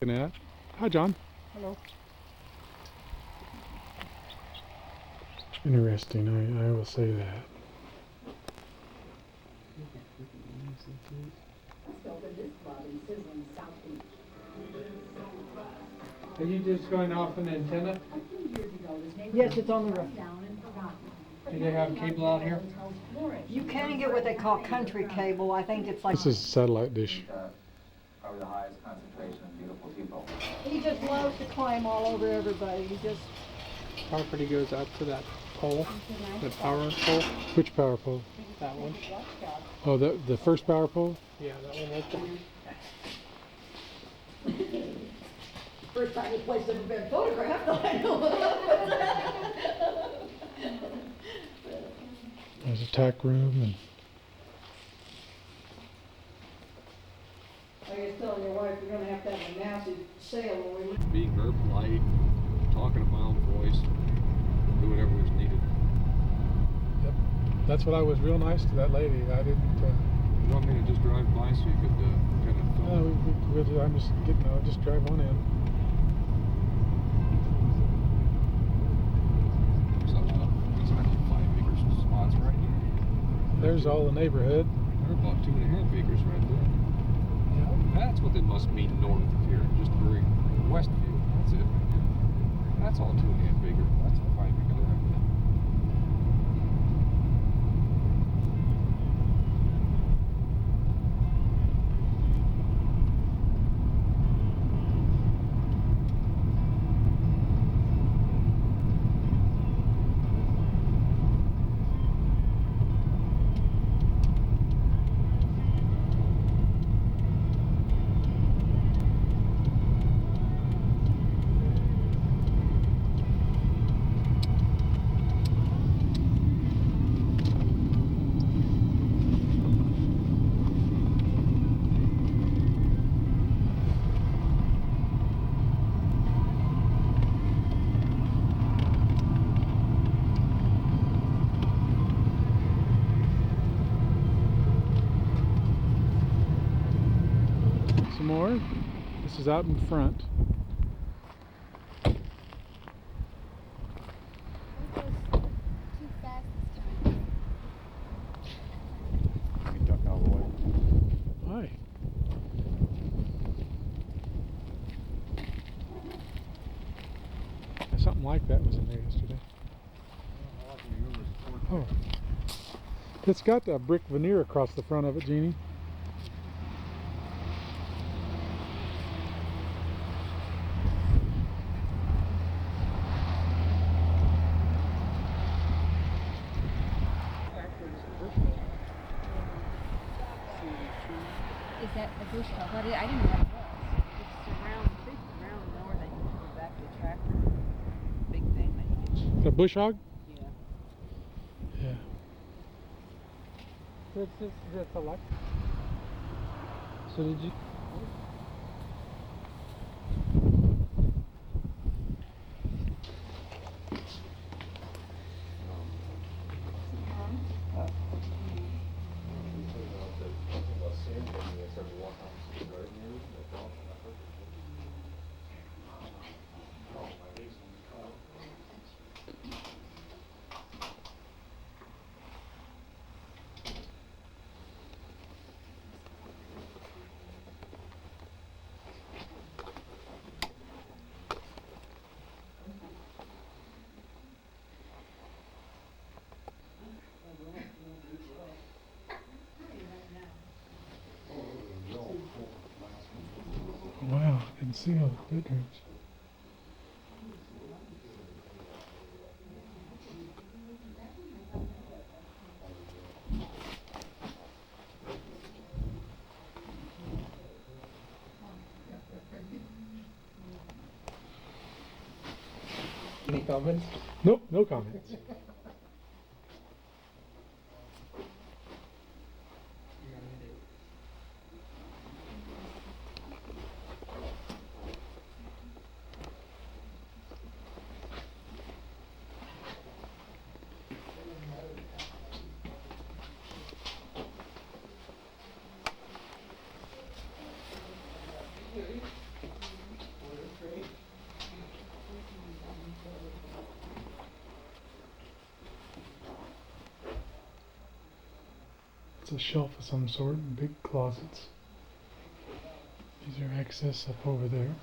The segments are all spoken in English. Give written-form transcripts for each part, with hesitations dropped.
looking at. Hi, John. Hello. Interesting, I will say that. Are you just going off an antenna? Yes, it's on the roof. Do they have cable out here? You can get what they call country cable. I think it's like... This is a satellite dish. Probably the highest concentration of beautiful people. He just loves to climb all over everybody. He just... Property goes out to that pole, the power pole. Which power pole? That one. Oh, the first power pole? Yeah, that one right there. First time this place ever been photographed, I know. There's a tack room and... I was telling your wife you're going to have a massive sale when we... Being very polite, talking a mild voice, do whatever was needed. Yep. That's what I was real nice to that lady. I didn't... You want me to just drive by so you could kind of film? No, I'm just getting... I'll just drive on in. There's actually 5 acres of spots right here. There's all the neighborhood. They're about 2.5 acres right there. That's what they must mean north of here, just very west view. That's it. That's all 2.5 acres. That's a 5 acre right there. Some more. This is out in front. Too fast this time. You duck out of the way. Hi. Something like that was in there yesterday. Oh. It's got a brick veneer across the front of it, Jeannie. Is that the bush hog? I didn't know what it was. It's around, I think it's around north that you can go back to the tractor. Big thing that you can, The bush hog? yeah. Yeah. This electric. So did you... Wow, I can see all the bedrooms. Any comments? Nope, no comments. It's a shelf of some sort, and big closets. These are access up over there.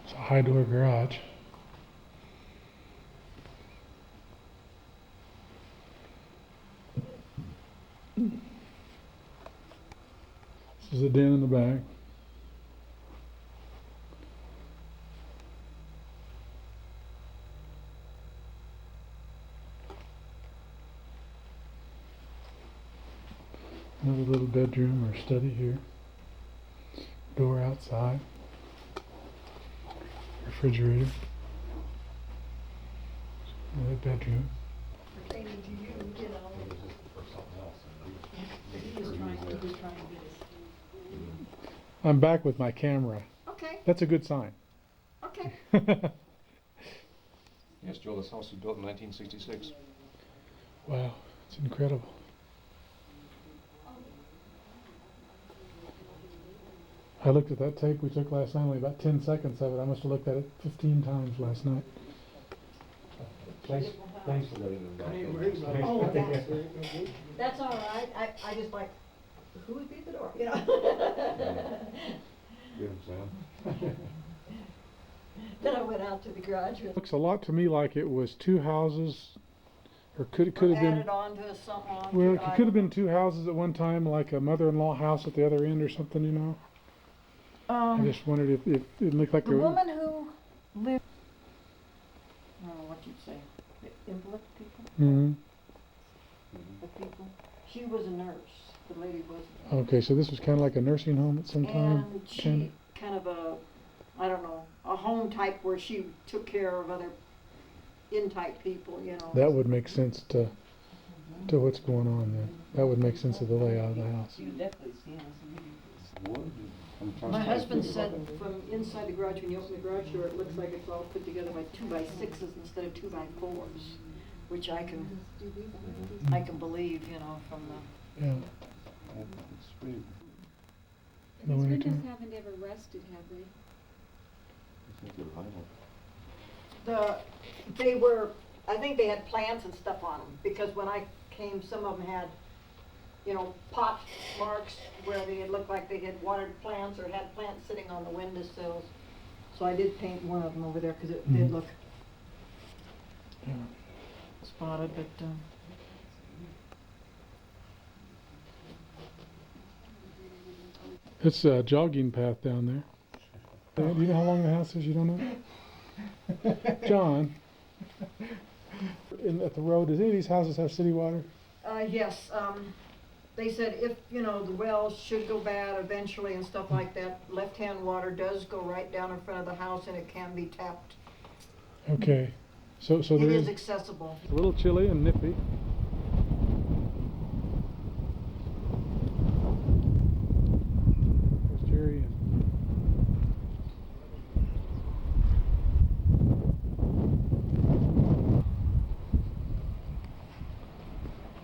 It's a high door garage. This is a den in the back. Another little bedroom or study here. Door outside. Refrigerator. Another bedroom. Pertaining to you, you know. He was trying to get us. I'm back with my camera. Okay, That's a good sign. okay. Yes, Joe, this house was built in 1966. Wow, it's incredible. I looked at that tape we took last night, only about 10 seconds of it. I must have looked at it 15 times last night. Thanks for letting them back in. Oh, that's all right. I just like, who would beat the door, you know? Good, Sam. Then I went out to the garage and Looks a lot to me like it was two houses, or could have been. added on to something. Well, it could have been two houses at one time, like a mother-in-law house at the other end or something, you know. I just wondered if it looked like The woman who lived, oh, what you'd say, the invalid people, Mm-hmm. the people, she was a nurse, the lady was a nurse. Okay, so this was kind of like a nursing home at some time. And she, kind of a, I don't know, a home type where she took care of other in-type people, you know. That would make sense to what's going on there. That would make sense of the layout of the house. You definitely see us. My husband said from inside the garage, when you open the garage door, it looks like it's all put together by 2x6s instead of 2x4s, which I can believe, you know, from the. Yeah. These In the windows wintertime. haven't ever rusted, have they? They were, I think they had plants and stuff on them, because when I came, some of them had, you know, pot marks where they had looked like they had watered plants or had plants sitting on the windowsills. So I did paint one of them over there, because it did look Yeah. spotted, but, It's a jogging path down there. Do you know how long the house is? You don't know? John, at the road, does any of these houses have city water? yes, they said if, you know, the well should go bad eventually and stuff like that, left-hand water does go right down in front of the house and it can be tapped. Okay, so It there is is accessible. a little chilly and nippy. There's Jerry and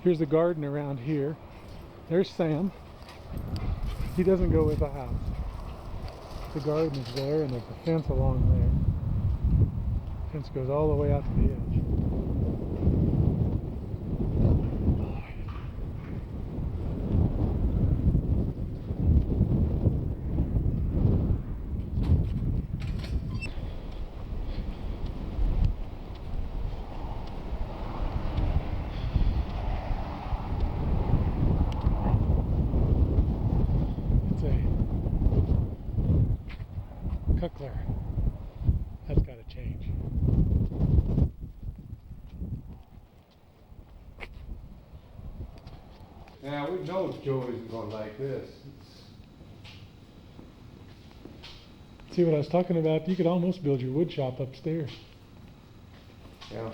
here's the garden around here. There's Sam. He doesn't go with the house. The garden is there and there's a fence along there. Fence goes all the way out to the edge. It's a Cuckler. That's got to change. Yeah, we know Joe isn't going to like this. See what I was talking about? You could almost build your wood shop upstairs. Yeah.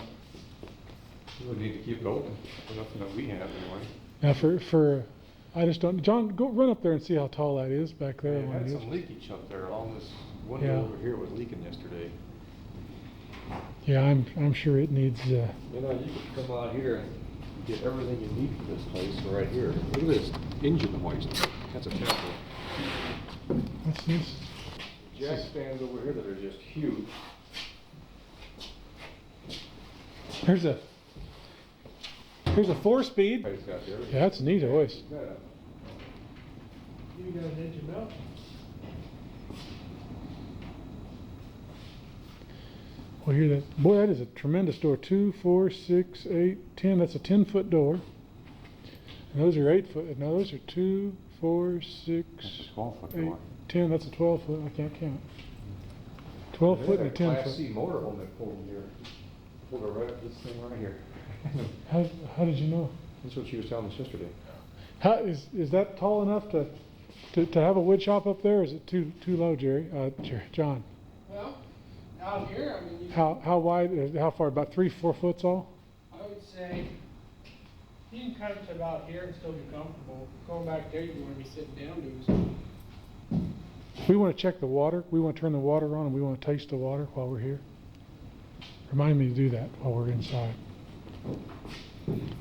We would need to keep it open for nothing that we have anyway. Now I just don't, John, go run up there and see how tall that is back there. We when had it is. some leakage up there along this window Yeah. over here was leaking yesterday. Yeah, I'm sure it needs, You know, you could come out here and get everything you need for this place right here. Look at this engine hoist. That's a temple. That's nice. Jack stands over here that are just huge. Here's a 4-speed. He's got there. Yeah, that's neat hoist. Yeah. You got an engine belt? Well, here that boy, that is a tremendous door. 2, 4, 6, 8, 10. That's a 10-foot door. And those are 8-foot. No, those are 2, 4, 6, That's a 12-foot 8, door. 10. That's a 12-foot. I can't count. 12 foot and a 10 Class foot. C motorhome that pulled in here. Pulled her right up this thing right here. How did you know? That's what she was telling us yesterday. How is that tall enough to have a wood shop up there? Or is it too low, Jerry? John. Well, out here, I mean, you How wide? How far? About 3-4 foot tall? I would say you can cut it to about here and still be comfortable. Going back there, you want to be sitting down doing something. We want to check the water. We want to turn the water on, and we want to taste the water while we're here. Remind me to do that while we're inside.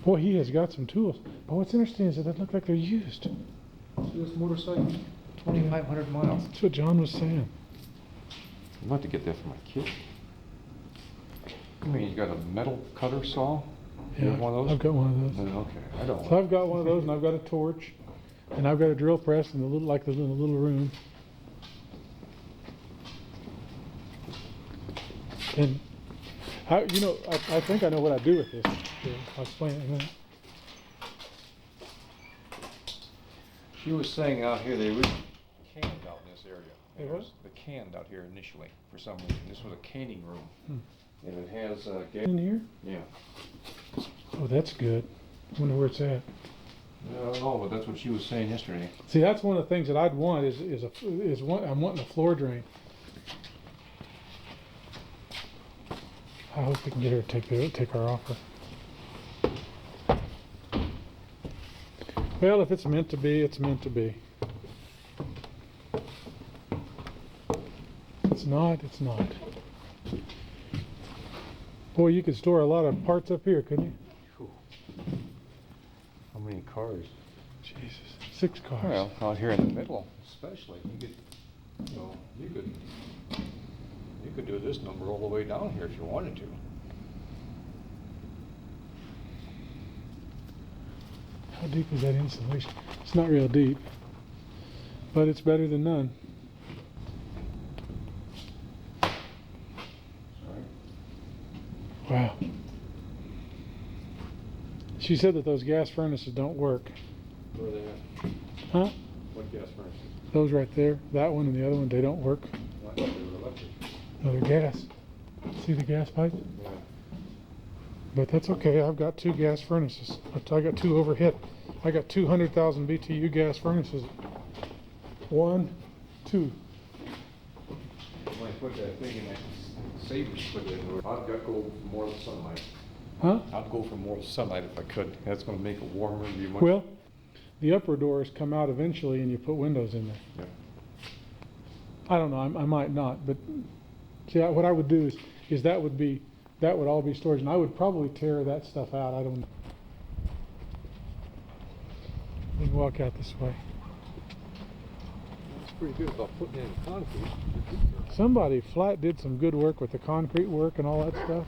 Boy, he has got some tools. But what's interesting is that they look like they're used. See this motorcycle? 2,500 miles. That's what John was saying. I'd like to get that for my kid. I mean, he's got a metal cutter saw. You Yeah, have one of those? I've got one of those. Okay, I don't. So I've got one of those, and I've got a torch, and I've got a drill press in the little, in the little room. And I think I know what I do with this. I'll explain it in a minute. She was saying out here they really canned out in this area. They what? They canned out here initially for some reason. This was a canning room. And it has In here? Yeah. Oh, that's good. I wonder where it's at. I don't know, but that's what she was saying yesterday. See, that's one of the things that I'd want I'm wanting a floor drain. I hope we can get her to take our offer. Well, if it's meant to be, it's meant to be. If it's not, it's not. Boy, you could store a lot of parts up here, couldn't you? How many cars? Jesus, 6 cars. Well, out here in the middle, especially, you could do this number all the way down here if you wanted to. How deep is that insulation? It's not real deep, but it's better than none. Wow. She said that those gas furnaces don't work. Where are they at? Huh? What gas furnaces? Those right there, that one and the other one, they don't work. I thought they were electric. No, they're gas. See the gas pipe? Yeah. But that's okay. I've got 2 gas furnaces. I got 2 overhead. I got 200,000 BTU gas furnaces. 1, 2. When I put that thing in that Sabres put it in, I'd go for more sunlight. Huh? I'd go for more sunlight if I could. That's going to make it warmer and be much. Well, the upper doors come out eventually and you put windows in there. Yeah. I don't know, I might not, but see, what I would do is that would all be storage, and I would probably tear that stuff out. I don't know. We can walk out this way. It's pretty good about putting in concrete. Somebody flat did some good work with the concrete work and all that stuff.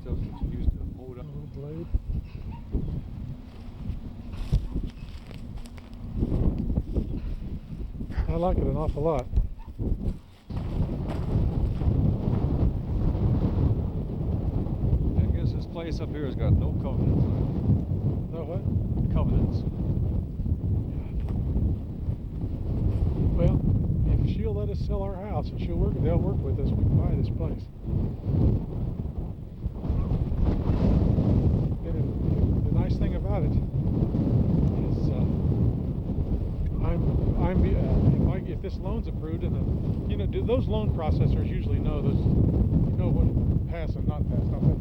Still continues to hold up. Little blade. I like it an awful lot. I guess this place up here has got no covenants. No what? Covenants. Well, if she'll let us sell our house and they'll work with us, we can buy this place. nice thing about it is if this loan's approved, and do those loan processors usually know those, what pass and not pass, don't they?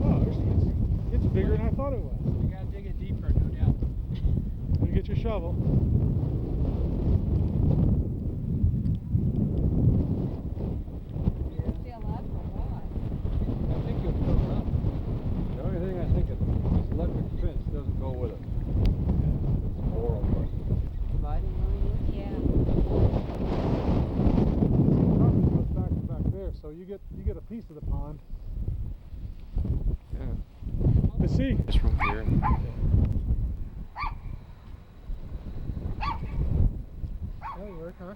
Oh, it's bigger than I thought it was. You gotta dig it deeper, no doubt. You get your shovel. Fill up or what? I think you'll fill it up. The only thing I think is this electric fence doesn't go with it. It's horrible. Dividing line? Yeah. Property goes back there, so you get a piece of the pond. Yeah. But see, Just from here. that'll work, huh?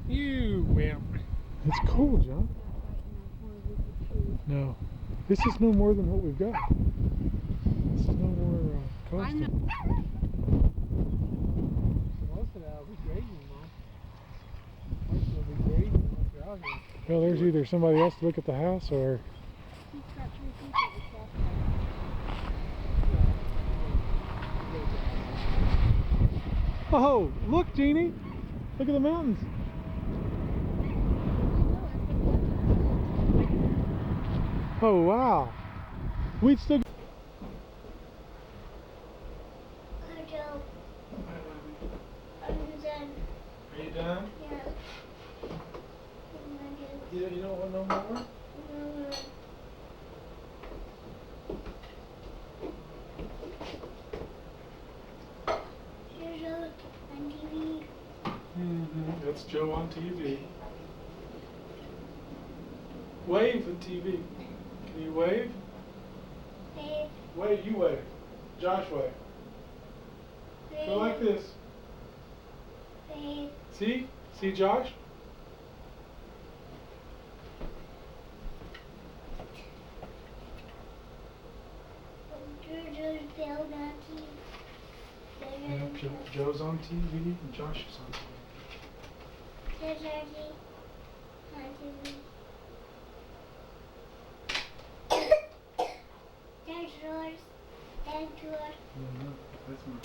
You wimp. It's cool, John. No, this is no more than what we've got. This is no more constant. Most of that will be grading, Mom. Most will be grading once you're out here. Well, there's either somebody else to look at the house, or He's got 3 people to talk oh, look, Jeannie, look at the mountains. Oh wow, we'd still. Are you done? Yeah, you don't want no more? That's Joe on TV. Wave at TV. Can you wave? Wave, you wave. Josh wave. Go like this. See? See Josh? Yeah, Joe's on TV and Josh is on TV. That's mine.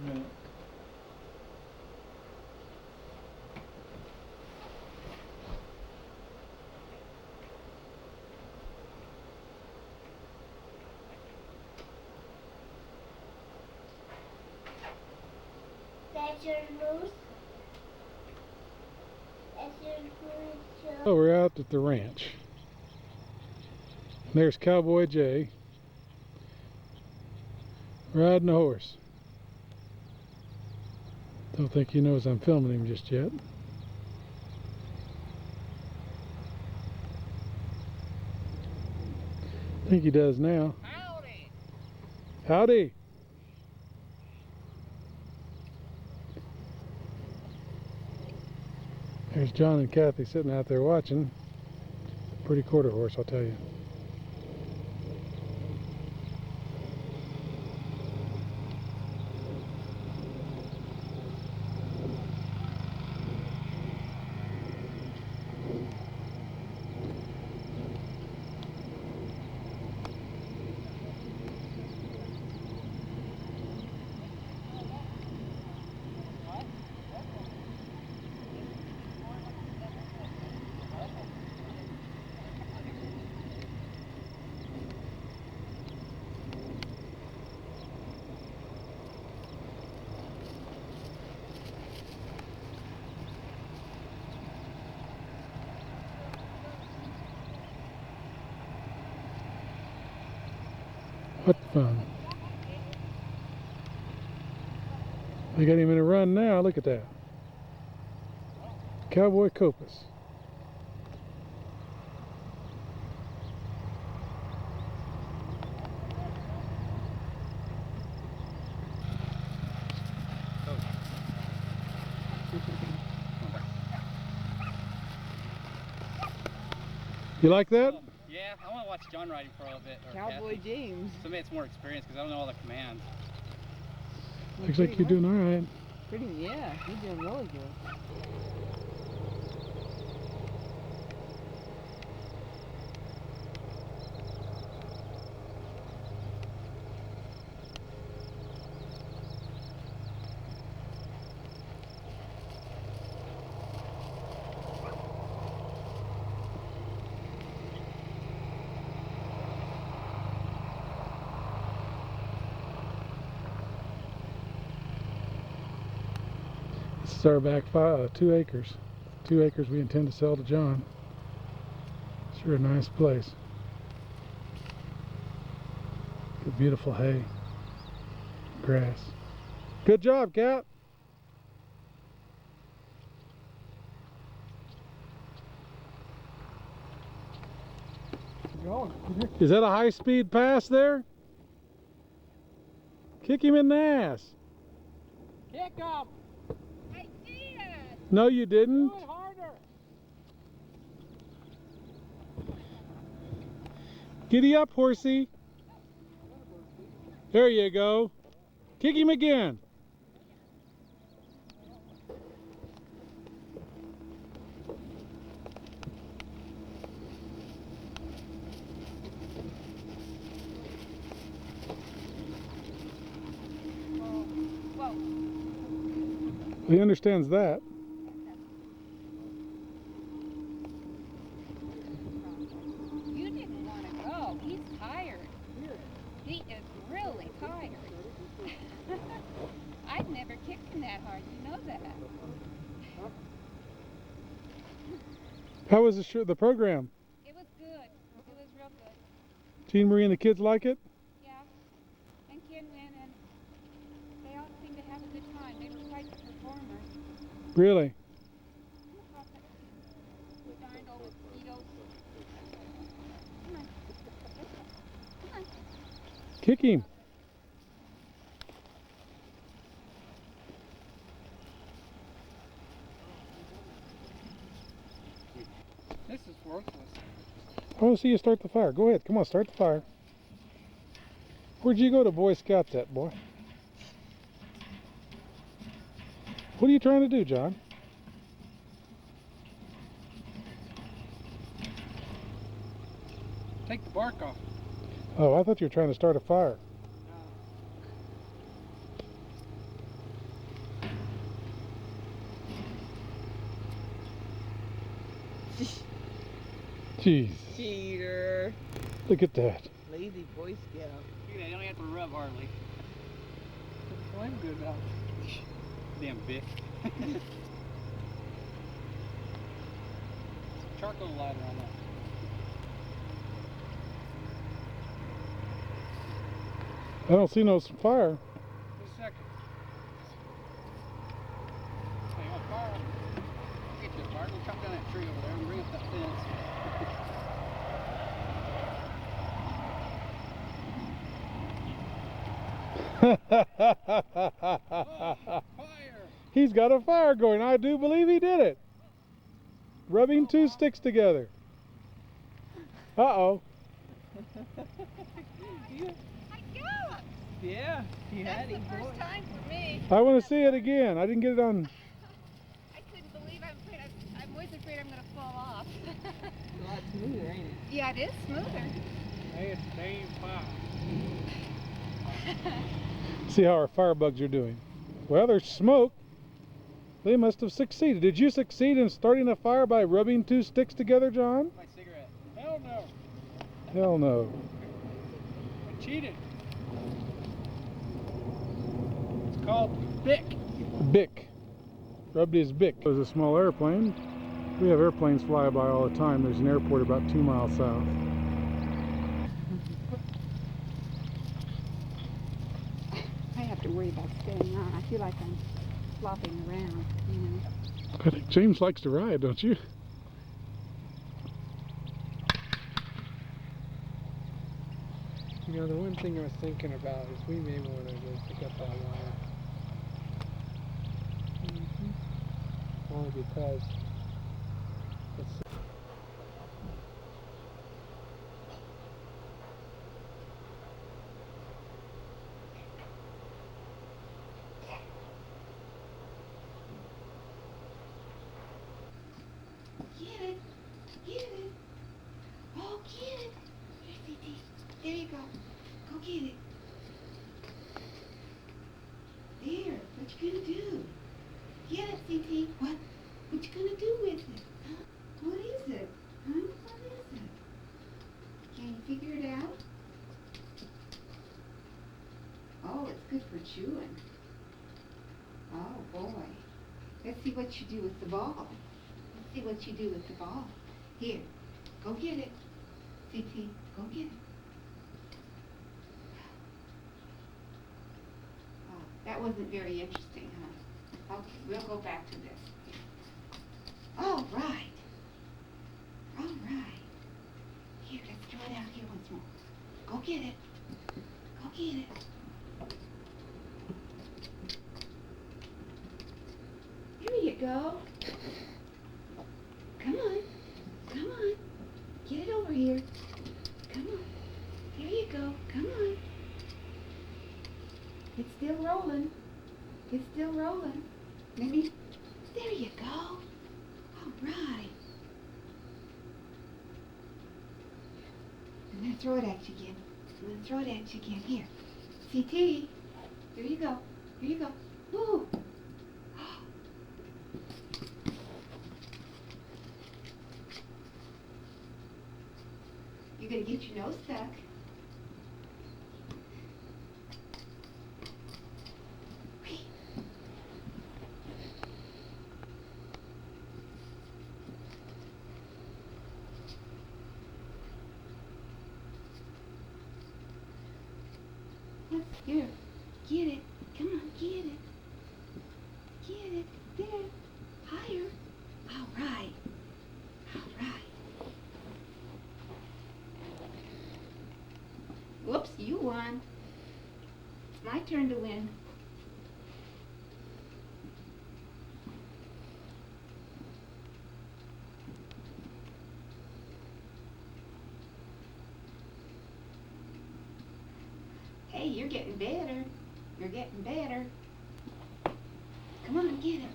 Yeah. That's your moose. That's your moose. Oh, we're out at the ranch. There's Cowboy Jay riding a horse. Don't think he knows I'm filming him just yet. I think he does now. Howdy! Howdy! There's John and Kathy sitting out there watching. Pretty quarter horse, I'll tell you. What fun. They got him in a run now. Look at that. Cowboy Copus. You like that? Yeah, I want to watch John riding for a little bit. Or Cowboy Kathy. James. Somebody that's more experienced because I don't know all the commands. Looks like you're doing all right. Pretty, yeah, you're doing really good. This is our back 2 acres. 2 acres we intend to sell to John. Sure a nice place. Good beautiful hay. Grass. Good job, Cat. Is that a high-speed pass there? Kick him in the ass. Kick him! I did. No, you didn't. Do it harder. Giddy up, horsey. There you go. Kick him again. Whoa. He understands that. You didn't want to go. He's tired. He is really tired. I've never kicked him that hard. You know that. How was the program? It was good. It was real good. Jean Marie and the kids like it? Yeah. And Ken went, and they all seemed to have a good time. They were quite the performers. Really? Darn old mosquitoes. Come on. Come on. Kick him. This is worthless. I want to see you start the fire. Go ahead. Come on, start the fire. Where'd you go to Boy Scouts at, boy? What are you trying to do, John? Take the bark off. Oh, I thought you were trying to start a fire. Jeez. Cheater. Look at that. Lazy Boy Scout. Look at that, you don't have to rub hardly. I'm good now. Damn Bic. Charcoal lighter on that. I don't see no fire. Just a second. Hey, you want fire? I'll get you a fire. Go chop down that tree over there and bring up that fence. Oh, fire! He's got a fire going. I do believe he did it. Rubbing 2 sticks together. Uh-oh. I got. Yeah, you had That's the him. first time for me. I want to see it again. I didn't get it on. I couldn't believe I'm always afraid I'm going to fall off. A lot smoother, ain't it? Yeah, it is smoother. Hey, it's Dave Pie. See how our firebugs are doing. Well, there's smoke. They must have succeeded. Did you succeed in starting a fire by rubbing 2 sticks together, John? My cigarette. Hell no. Hell no. I cheated. It's called Bic. Bic. Rubbed his Bic. There's a small airplane. We have airplanes fly by all the time. There's an airport about 2 miles south. to worry about staying on. I feel like I'm flopping around, you know. I think James likes to ride, don't you? You know, the one thing I was thinking about is we may want to go pick up that wire. Only because it's Get it. Get it. Oh, get it. Here, CT. There you go. Go get it. There. What you gonna do? Get it, CT. What? What you gonna do with it? Huh? What is it? Huh? What is it? Can you figure it out? Oh, it's good for chewing. Oh, boy. Let's see what you do with the ball. Let's see what you do with the ball. Here, go get it. CT, go get it. Oh, that wasn't very interesting, huh? Okay, we'll go back to this. All right. All right. Here, let's throw it out here once more. Go get it. Go get it. Here you go. Come on. Come on. Get it over here. Come on. There you go. Come on. It's still rolling. It's still rolling. Maybe. There you go. All right. I'm going to throw it at you again. I'm going to throw it at you again. Here. CT. Here you go. Here you go. Woo. You're going to get your nose stuck. Here, get it. Come on, get it. Get it. There. Higher. All right. All right. Whoops, you won. It's my turn to win. Hey, you're getting better. You're getting better. Come on, get it.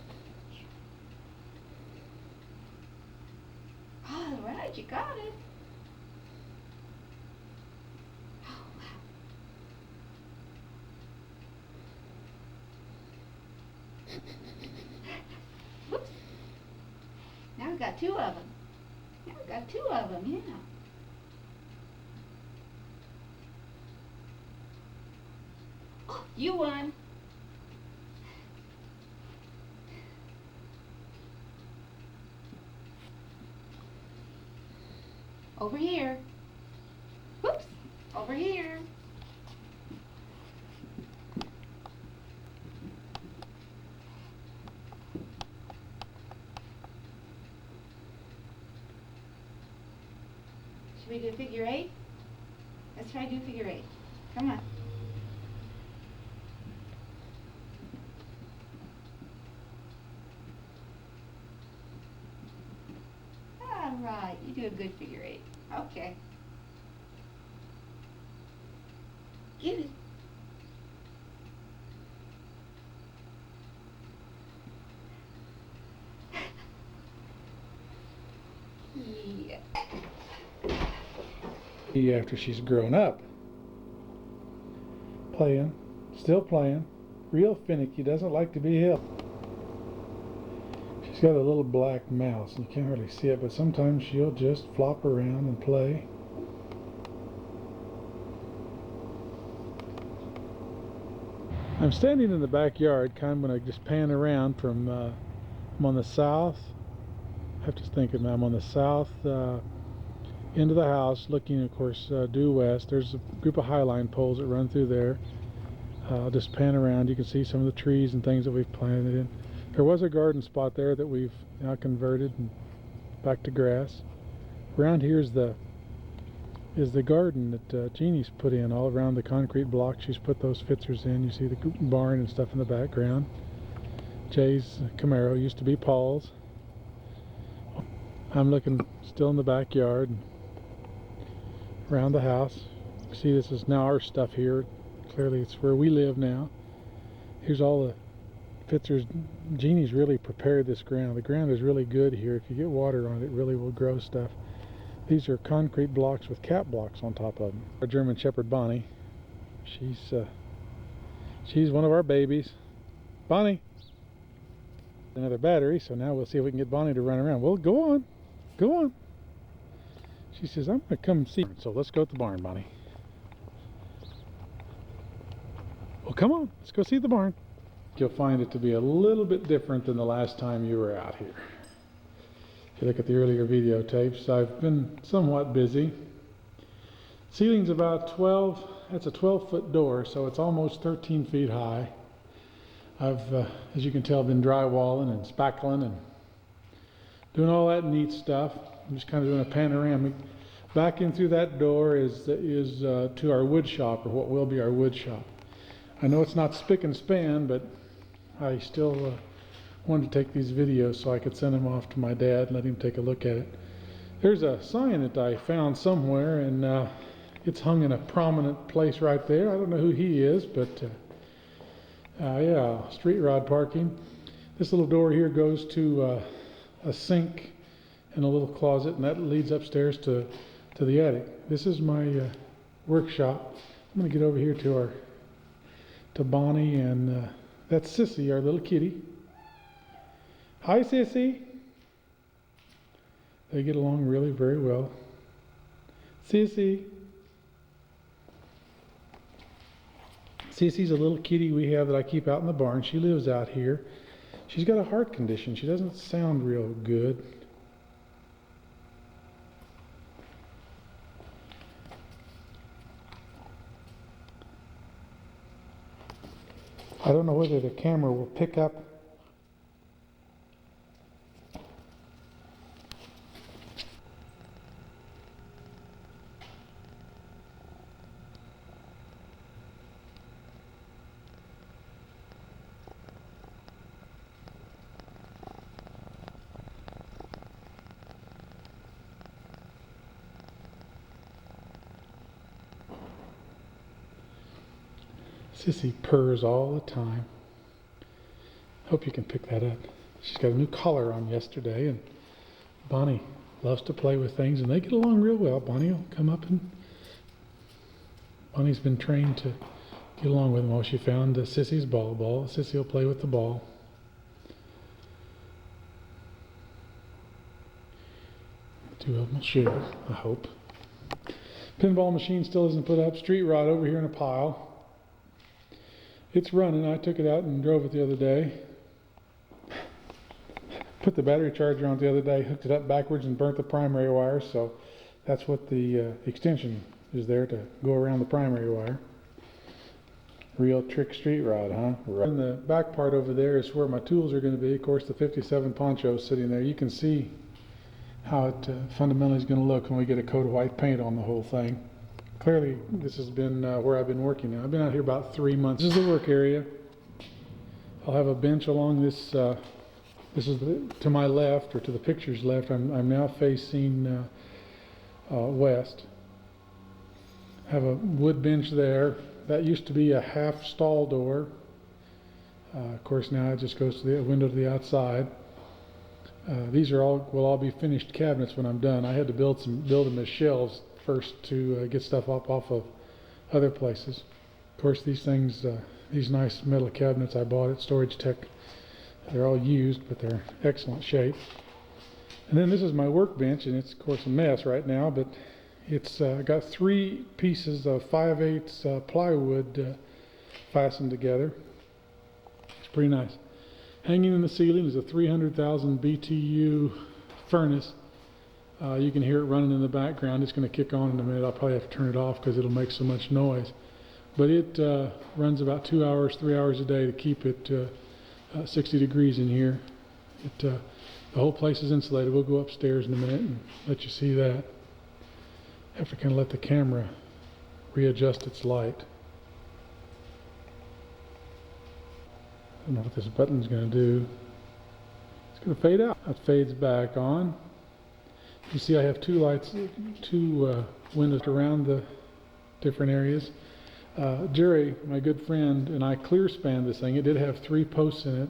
All right, you got it. Oh, wow. Whoops. Now we've got two of them. Now we've got two of them, yeah. Oh, you won. Over here. Whoops. Over here. Should we do figure eight? Let's try to do figure eight. Come on. All right, you do a good figure eight. Okay. Get it. Yeah. After she's grown up. Playing, still playing, real finicky, doesn't like to be held. She's got a little black mouse, you can't hardly see it, but sometimes she'll just flop around and play. I'm standing in the backyard, kind of when I just pan around from, I'm on the south, I have to think of it, I'm on the south end of the house, looking of course due west. There's a group of highline poles that run through there. I'll just pan around. You can see some of the trees and things that we've planted in. There was a garden spot there that we've now converted and back to grass. Around here is the garden that Jeannie's put in all around the concrete block. She's put those fitzers in. You see the barn and stuff in the background. Jay's Camaro used to be Paul's. I'm looking still in the backyard and around the house. You see, this is now our stuff here. Clearly it's where we live now. Here's all the fitzers. Jeannie's really prepared this ground. The ground is really good here. If you get water on it, it really will grow stuff. These are concrete blocks with cap blocks on top of them. Our German Shepherd Bonnie. She's one of our babies. Bonnie! Another battery, so now we'll see if we can get Bonnie to run around. Well, go on. Go on. She says, I'm going to come see. So let's go to the barn, Bonnie. Well, come on. Let's go see the barn. You'll find it to be a little bit different than the last time you were out here. If you look at the earlier videotapes, I've been somewhat busy. Ceiling's about 12, that's a 12-foot door, so it's almost 13 feet high. I've, as you can tell, been drywalling and spackling and doing all that neat stuff. I'm just kind of doing a panoramic. Back in through that door is to our wood shop, or what will be our wood shop. I know it's not spick and span, but I still wanted to take these videos so I could send them off to my dad and let him take a look at it. There's a sign that I found somewhere, and it's hung in a prominent place right there. I don't know who he is, but yeah, street rod parking. This little door here goes to a sink and a little closet, and that leads upstairs to the attic. This is my workshop. I'm going to get over here to Bonnie, and that's Sissy, our little kitty. Hi, Sissy. They get along really very well. Sissy. Sissy's a little kitty we have that I keep out in the barn. She lives out here. She's got a heart condition. She doesn't sound real good. I don't know whether the camera will pick up. Sissy purrs all the time. Hope you can pick that up. She's got a new collar on yesterday, and Bonnie loves to play with things, and they get along real well. Bonnie will come up, and Bonnie's been trained to get along with them. Oh, she found Sissy's ball. Sissy will play with the ball. Two of them will share, I hope. Pinball machine still isn't put up. Street rod over here in a pile. It's running. I took it out and drove it the other day. Put the battery charger on it the other day, hooked it up backwards and burnt the primary wire, so that's what the extension is there to go around the primary wire. Real trick street rod, huh? Right. In the back part over there is where my tools are going to be. Of course, the 57 poncho is sitting there. You can see how it fundamentally is going to look when we get a coat of white paint on the whole thing. Clearly, this has been where I've been working now. I've been out here about 3 months. This is the work area. I'll have a bench along this. This is to my left, or to the picture's left. I'm now facing west. I have a wood bench there. That used to be a half stall door. Of course, now it just goes to the window to the outside. These will all be finished cabinets when I'm done. I had to build them as shelves first to get stuff up off of other places. Of course, these things, these nice metal cabinets I bought at Storage Tech, they're all used, but they're excellent shape. And then this is my workbench, and it's of course a mess right now, but it's got 3 pieces of 5/8 plywood fastened together. It's pretty nice. Hanging in the ceiling is a 300,000 BTU furnace. You can hear it running in the background. It's going to kick on in a minute. I'll probably have to turn it off because it'll make so much noise. but it runs about 2 hours, 3 hours a day to keep it 60 degrees in here. The whole place is insulated. We'll go upstairs in a minute and let you see that. Have to kind of let the camera readjust its light. I don't know what this button's going to do. It's going to fade out. That fades back on. You see I have two lights, two windows around the different areas. Jerry, my good friend, and I clear spanned this thing. It did have 3 posts in it.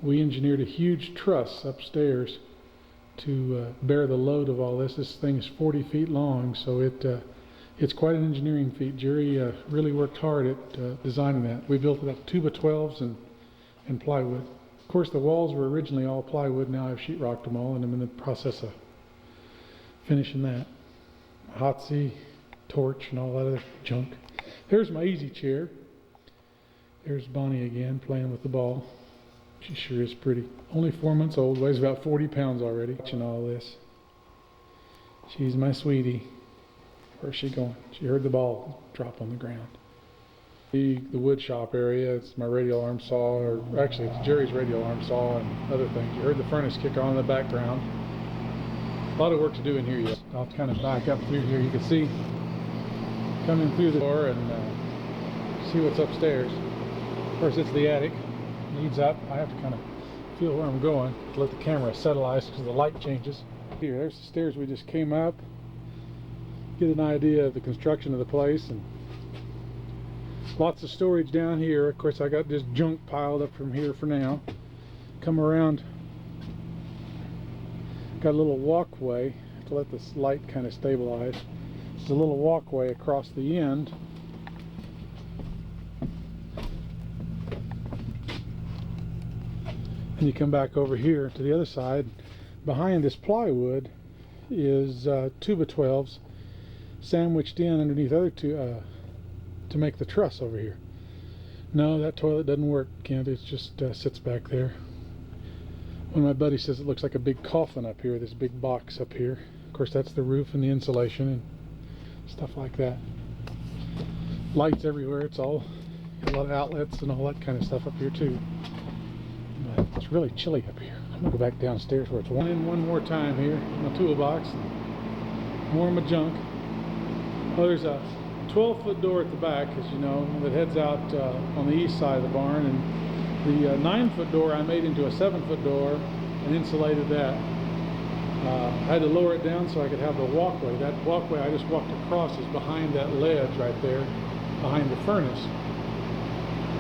We engineered a huge truss upstairs to bear the load of all this. This thing is 40 feet long, so it's quite an engineering feat. Jerry really worked hard at designing that. We built it up 2x12s and plywood. Of course, the walls were originally all plywood. Now I've sheetrocked them all, and I'm in the process of finishing that. Hotsy, torch, and all that other junk. There's my easy chair. There's Bonnie again playing with the ball. She sure is pretty. Only 4 months old, weighs about 40 pounds already. Watching all this. She's my sweetie. Where's she going? She heard the ball drop on the ground. The wood shop area, it's my radial arm saw, or actually it's Jerry's radial arm saw and other things. You heard the furnace kicker on in the background. A lot of work to do in here yet. I'll kind of back up through here. You can see coming through the door and see what's upstairs. Of course, it's the attic. Leads up. I have to kind of feel where I'm going to let the camera settleize because the light changes. Here, there's the stairs we just came up. Get an idea of the construction of the place, and lots of storage down here. Of course, I got this junk piled up from here for now. Come around. Got a little walkway to let this light kind of stabilize. There's a little walkway across the end. And you come back over here to the other side. Behind this plywood is 2x12s sandwiched in underneath other two to make the truss over here. No, that toilet doesn't work, Kent. It just sits back there. One of my buddies says it looks like a big coffin up here, this big box up here. Of course, that's the roof and the insulation and stuff like that. Lights everywhere. It's all a lot of outlets and all that kind of stuff up here too. But it's really chilly up here. I'm gonna go back downstairs where it's warm. In one more time here, my toolbox, more of my junk. Oh, there's a 12-foot door at the back, as you know, that heads out on the east side of the barn, and the 9-foot door I made into a 7-foot door and insulated that. I had to lower it down so I could have the walkway. That walkway I just walked across is behind that ledge right there, behind the furnace.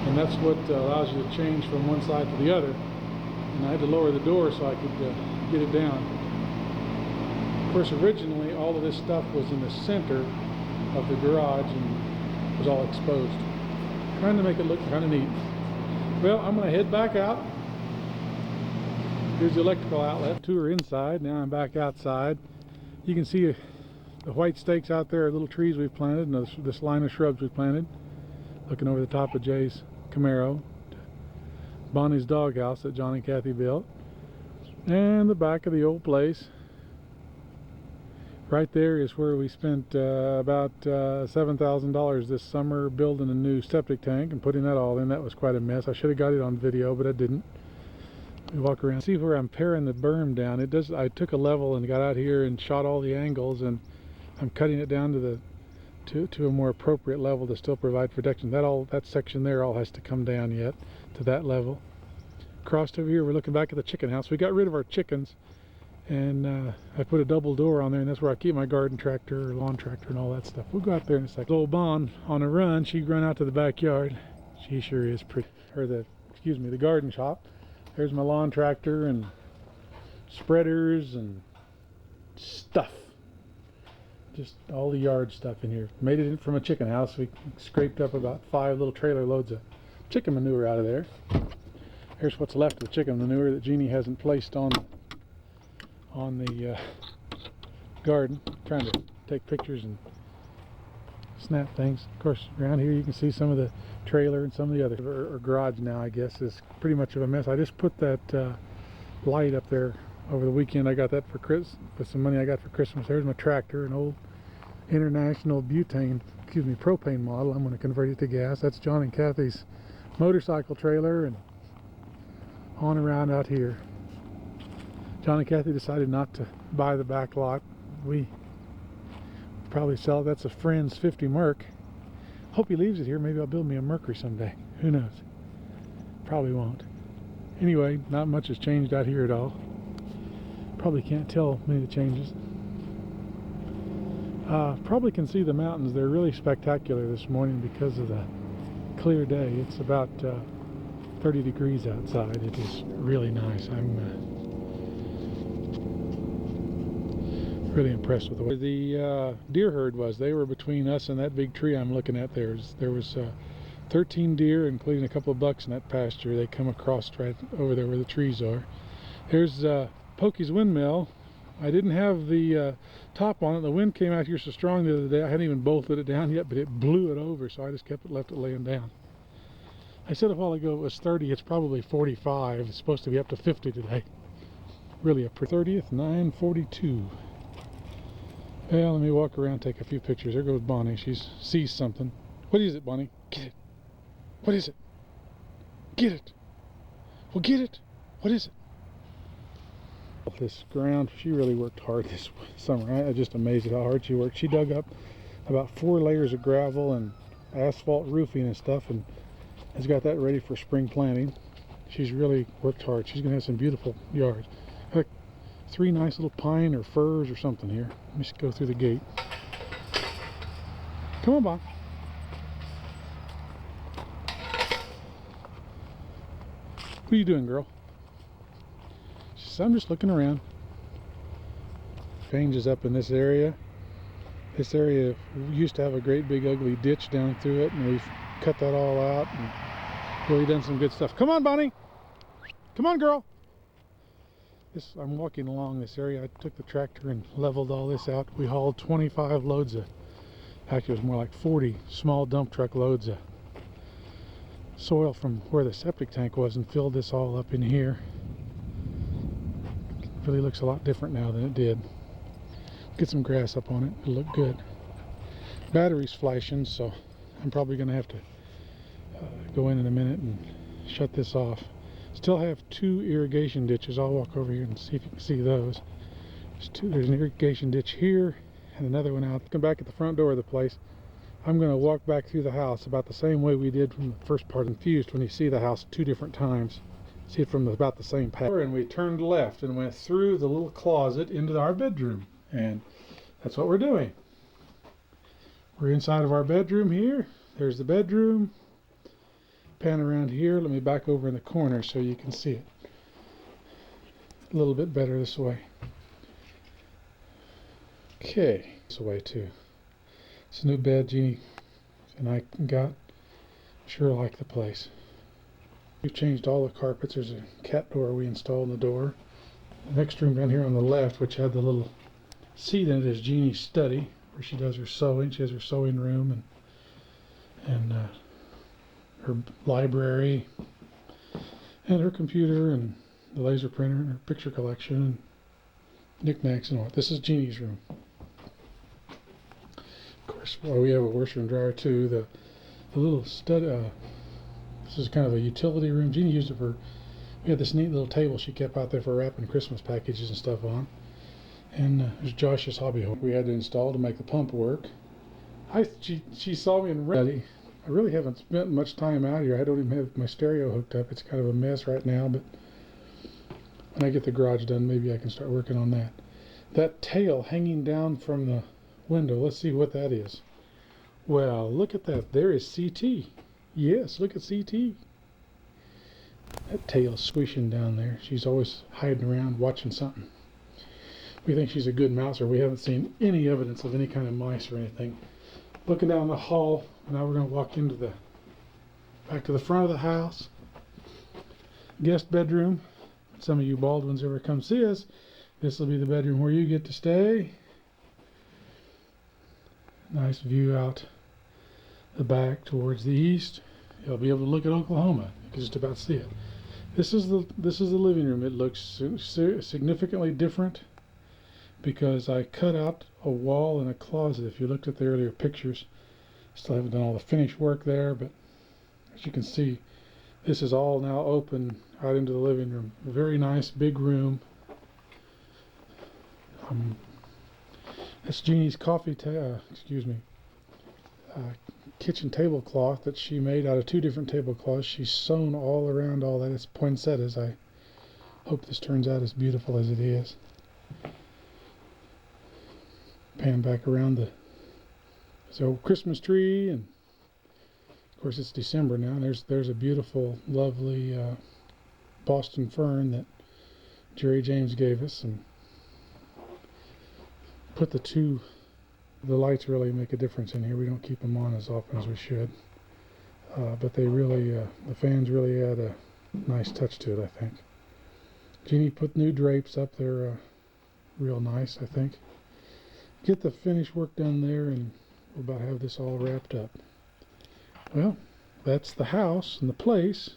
And that's what allows you to change from one side to the other. And I had to lower the door so I could get it down. Of course, originally all of this stuff was in the center of the garage and was all exposed. Trying to make it look kind of neat. Well, I'm going to head back out. Here's the electrical outlet. Tour inside. Now I'm back outside. You can see the white stakes out there are little trees we've planted, and this line of shrubs we planted. Looking over the top of Jay's Camaro. Bonnie's doghouse that John and Kathy built. And the back of the old place. Right there is where we spent about $7,000 this summer building a new septic tank and putting that all in. That was quite a mess. I should have got it on video, but I didn't. We walk around, see where I'm paring the berm down. It does. I took a level and got out here and shot all the angles, and I'm cutting it down to a more appropriate level to still provide protection. That section there all has to come down yet to that level. Crossed over here, we're looking back at the chicken house. We got rid of our chickens, and I put a double door on there, and that's where I keep my garden tractor or lawn tractor and all that stuff. We'll go out there in a second. Little Bon on a run, she'd run out to the backyard. She sure is pretty. Or the garden shop. There's my lawn tractor and spreaders and stuff. Just all the yard stuff in here. Made it from a chicken house. We scraped up about 5 little trailer loads of chicken manure out of there. Here's what's left of the chicken manure that Jeannie hasn't placed on the garden. I'm trying to take pictures and snap things. Of course, around here you can see some of the trailer and some of the other or garage now, I guess, is pretty much of a mess. I just put that light up there over the weekend. I got that for Chris with some money I got for Christmas. There's my tractor, an old International butane propane model. I'm going to convert it to gas. That's John and Kathy's motorcycle trailer, and on around out here. John and Kathy decided not to buy the back lot. We probably sell it. That's a friend's 50 Merc. Hope he leaves it here. Maybe I'll build me a Mercury someday. Who knows? Probably won't. Anyway, not much has changed out here at all. Probably can't tell many of the changes. Probably can see the mountains. They're really spectacular this morning because of the clear day. It's about 30 degrees outside. It is really nice. I'm really impressed with the way the deer herd was. They were between us and that big tree I'm looking at. There was 13 deer, including a couple of bucks in that pasture. They come across right over there where the trees are. Here's Pokey's windmill. I didn't have the top on it. The wind came out here so strong the other day. I hadn't even bolted it down yet, but it blew it over, so I just left it laying down. I said a while ago it was 30. It's probably 45. It's supposed to be up to 50 today. Really a pretty 30th, 9:42. Well, let me walk around, take a few pictures. There goes Bonnie. She sees something. What is it, Bonnie? Get it. What is it? Get it. Well, get it. What is it? This ground, she really worked hard this summer. I'm just amazed at how hard she worked. She dug up about 4 layers of gravel and asphalt roofing and stuff, and has got that ready for spring planting. She's really worked hard. She's gonna have some beautiful yards. Like 3 nice little pine or firs or something here. Let me just go through the gate. Come on, Bob. What are you doing, girl? She says, I'm just looking around. Changes up in this area. This area used to have a great big ugly ditch down through it, and we've cut that all out and really done some good stuff. Come on, Bonnie. Come on, girl. I'm walking along this area. I took the tractor and leveled all this out. We hauled 25 loads of, actually it was more like 40 small dump truck loads of soil from where the septic tank was and filled this all up in here. It really looks a lot different now than it did. Get some grass up on it. It'll look good. Battery's flashing, so I'm probably going to have to go in a minute and shut this off. Still have 2 irrigation ditches. I'll walk over here and see if you can see those. There's an irrigation ditch here and another one out. Come back at the front door of the place. I'm going to walk back through the house about the same way we did from the first part. Confused when you see the house 2 different times. See it from about the same path. And we turned left and went through the little closet into our bedroom. And that's what we're doing. We're inside of our bedroom here. There's the bedroom. Pan around here. Let me back over in the corner so you can see it a little bit better this way. Okay, this way too. It's a new bed Jeannie and I got. Sure like the place. We've changed all the carpets. There's a cat door we installed in the door. The next room down here on the left, which had the little seat in it, is Jeannie's study where she does her sewing. She has her sewing room and her library and her computer and the laser printer and her picture collection and knickknacks and all. This is Jeannie's room. Of course, well, we have a washer and dryer too. The little study. This is kind of a utility room. Jeannie used it for. We had this neat little table she kept out there for wrapping Christmas packages and stuff on. And there's Josh's hobby hole we had to install to make the pump work. She saw me in study. I really haven't spent much time out here. I don't even have my stereo hooked up. It's kind of a mess right now, but when I get the garage done, maybe I can start working on that. That tail hanging down from the window, let's see what that is. Well, look at that. There is CT. Yes, look at CT. That tail squishing down there. She's always hiding around watching something. We think she's a good mouser. We haven't seen any evidence of any kind of mice or anything. Looking down the hall, now we're going to walk into back to the front of the house. Guest bedroom. If some of you Baldwins ever come see us, this will be the bedroom where you get to stay. Nice view out the back towards the east. You'll be able to look at Oklahoma. You can just about see it. This is the living room. It looks significantly different because I cut out a wall and a closet. If you looked at the earlier pictures, Still haven't done all the finish work there, but as you can see, this is all now open out into the living room. A very nice big room. That's Jeannie's kitchen tablecloth that she made out of 2 different tablecloths. She's sewn all around all that. It's poinsettias. I hope this turns out as beautiful as it is. Pan back around the Christmas tree, and of course it's December now. There's a beautiful, lovely Boston fern that Jerry James gave us, and put the lights really make a difference in here. We don't keep them on as often as we should, but they really, the fans really add a nice touch to it, I think. Jeannie put new drapes up there, real nice, I think. Get the finish work done there, and we'll about have this all wrapped up. Well, that's the house and the place.